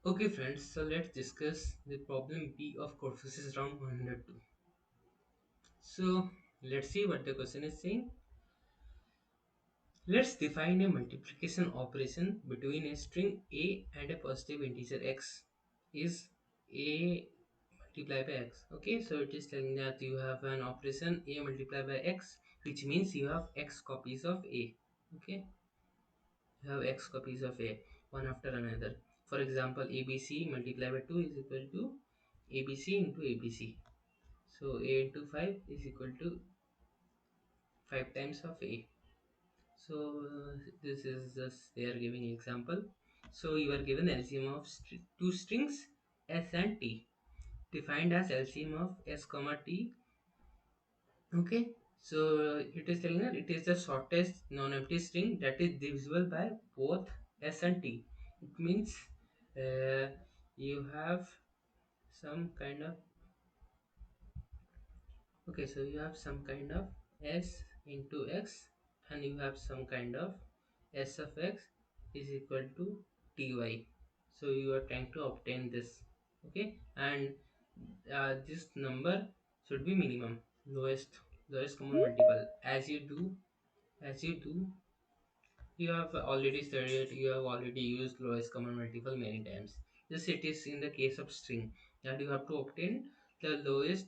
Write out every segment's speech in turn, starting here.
Okay friends, so let's discuss the problem B of Codeforces round 102. So let's see what the question is saying. Let's define a multiplication operation between a string A and a positive integer x is A multiplied by x. Okay, so it is telling that you have an operation A multiplied by x, which means you have x copies of A. Okay, you have x copies of A, one after another. For example, ABC multiplied by 2 is equal to ABC into ABC. So A into 5 is equal to 5 times of A. So this is just they are giving example. So you are given LCM of two strings s and t, defined as LCM of s comma t. Okay, so it is telling that it is the shortest non-empty string that is divisible by both s and t. It means uh, you have some kind of, okay, so you have some kind of s into x, and you have some kind of s of x is equal to ty. So you are trying to obtain this. Okay, and this number should be minimum, lowest common multiple. As you do, you have already studied, you have already used lowest common multiple many times. This it is in the case of string that you have to obtain the lowest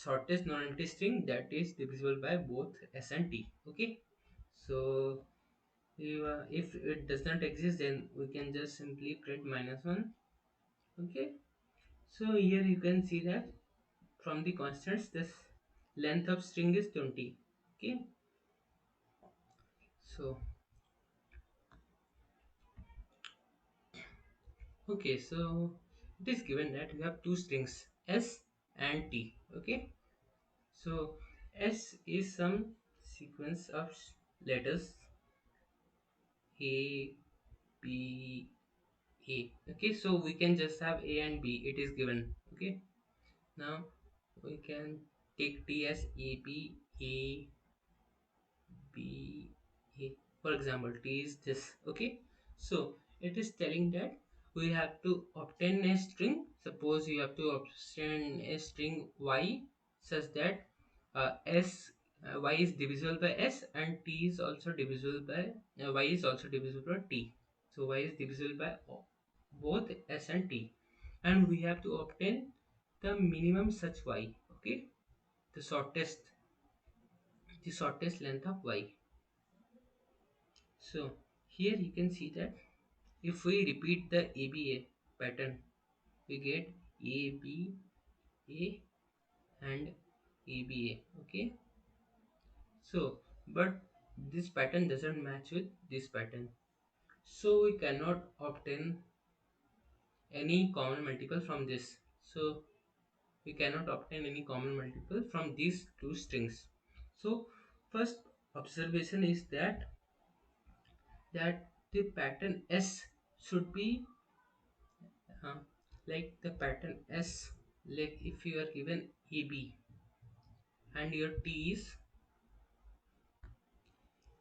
shortest non-empty string that is divisible by both s and t. Okay, so if it does not exist, then we can just simply print -1. Okay, so here you can see that from the constants this length of string is 20. Okay, so okay, so it is given that we have two strings s and t. Okay, so s is some sequence of letters a, b, a. Okay, so we can just have a and b. It is given. Okay, now we can take t as a, b, a, b, a. For example, t is this. Okay, so it is telling that we have to obtain a string. Suppose you have to obtain a string y such that s y is divisible by s, and t is also divisible by y is also divisible by t. So y is divisible by both s and t, and we have to obtain the minimum such y. Okay, the shortest length of y. So here you can see that if we repeat the ABA pattern, we get ABA and ABA. Okay, so but this pattern doesn't match with this pattern, so we cannot obtain any common multiple from this. So we cannot obtain any common multiple from these two strings. So first observation is that the pattern S should be uh, like the pattern S, like if you are given AB and your T is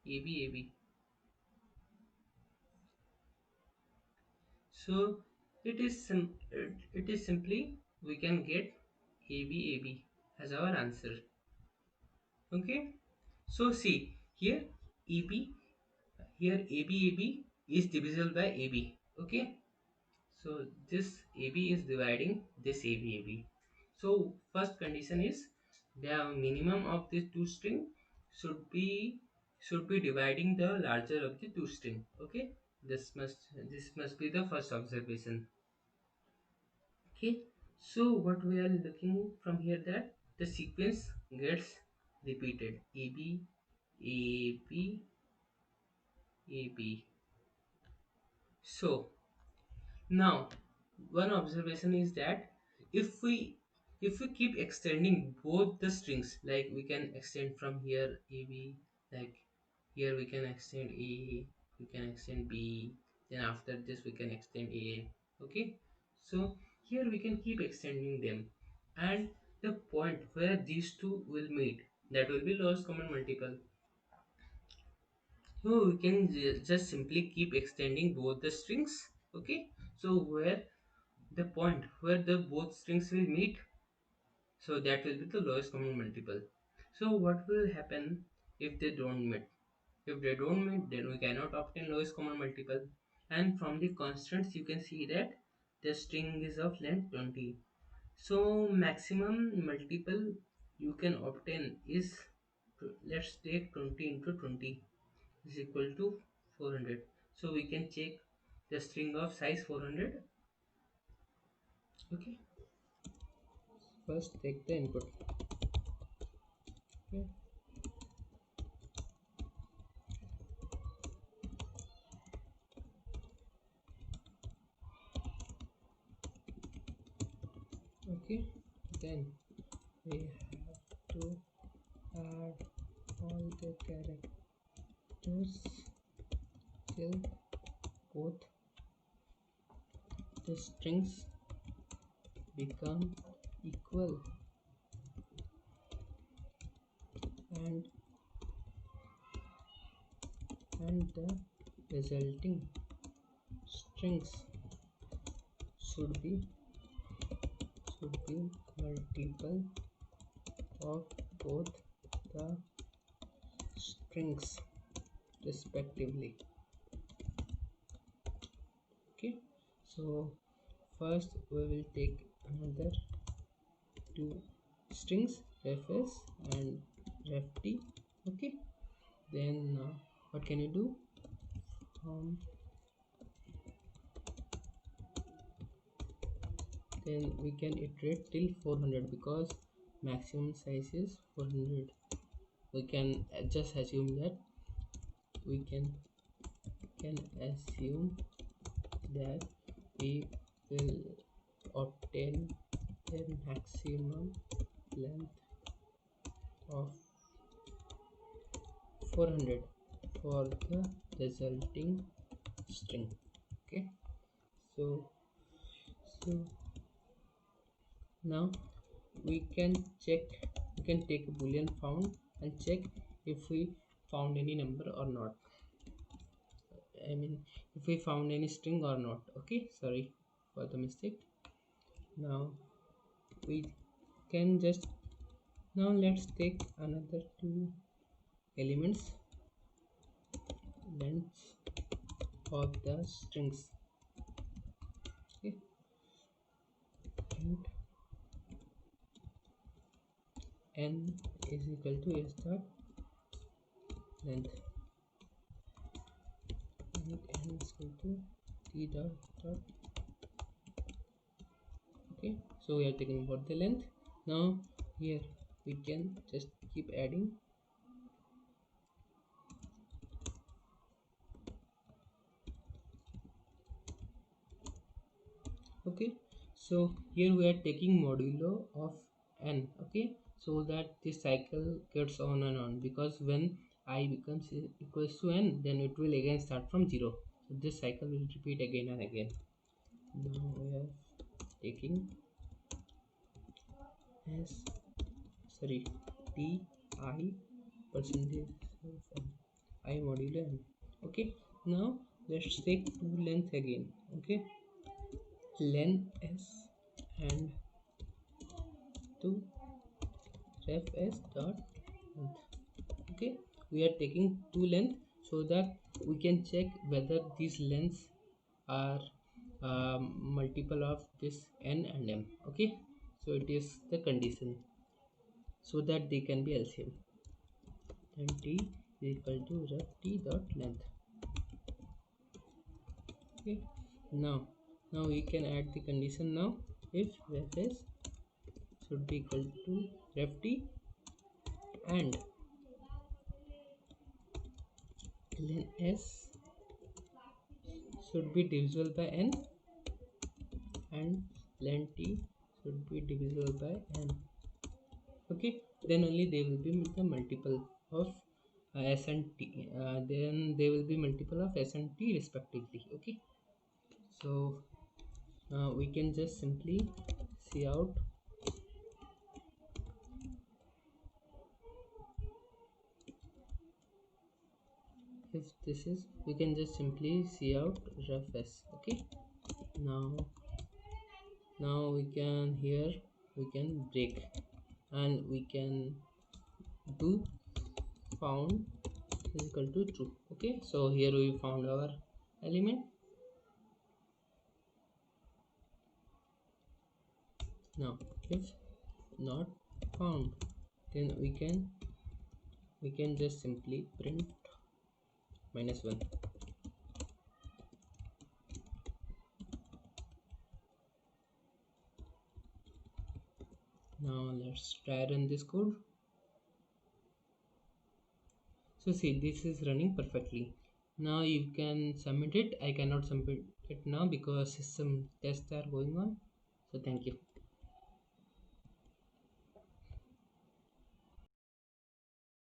AB AB, so it is simply we can get AB AB as our answer. Okay, so see here EB, here AB AB is divisible by AB. Okay, so this AB is dividing this AB AB. So first condition is the minimum of these two string should be should be dividing the larger of the two string. Okay, this must be the first observation. Okay, so what we are looking from here, that the sequence gets repeated AB AB AB. So now, one observation is that if we if we keep extending both the strings, like we can extend from here AB, like here we can extend A, we can extend B, then after this we can extend A. Okay, so here we can keep extending them, and the point where these two will meet, that will be lowest common multiple. So we can just simply keep extending both the strings. Okay, so where the point where the both strings will meet, so that will be the lowest common multiple. So what will happen if they don't meet? If they don't meet, then we cannot obtain lowest common multiple. And from the constants you can see that the string is of length 20. So maximum multiple you can obtain is, let's take 20 into 20 is equal to 400. So we can check the string of size 400. Okay, first take the input. Okay, okay, then we have to add all the characters till both the strings become equal and the resulting strings should be multiple of both the strings respectively. Okay, so first we will take another two strings refs and reft. Okay, then what can you do? Then we can iterate till 400 because maximum size is 400. We can just assume that we can assume that we will obtain a maximum length of 400 for the resulting string. Okay, so now we can take a boolean found and check if we found any number or not. I mean, if we found any string or not. Okay, sorry for the mistake. Now we can just, now let's take another two elements lengths of the strings. Okay, and n is equal to s dot length and n is equal to t dot. Okay, so we are taking about the length. Now here we can just keep adding. Okay, so here we are taking modulo of n. Okay, so that this cycle gets on and on, because when I becomes equals to n, then it will again start from 0. So this cycle will repeat again and again. Now we are taking s, sorry, t I percentage of n, I modulo n. Okay, now let's take two length again. Okay, len s and to ref s dot length. Okay, we are taking two length so that we can check whether these lengths are multiple of this n and m. Okay, so it is the condition so that they can be LCM. Then t is equal to ref t dot length. Okay, now we can add the condition. Now if ref s should be equal to ref t and len s should be divisible by n and len t should be divisible by n. Okay, then only they will be the multiple of s and t. Then they will be multiple of s and t respectively. Okay, so we can just simply see out if this is, we can just simply see out ref s. Okay, now we can here we can break and we can do found is equal to true. Okay, so here we found our element. Now if not found, then we can just simply print -1. Now let's try run this code. So see, this is running perfectly. Now you can submit it. I cannot submit it now because some tests are going on. So thank you.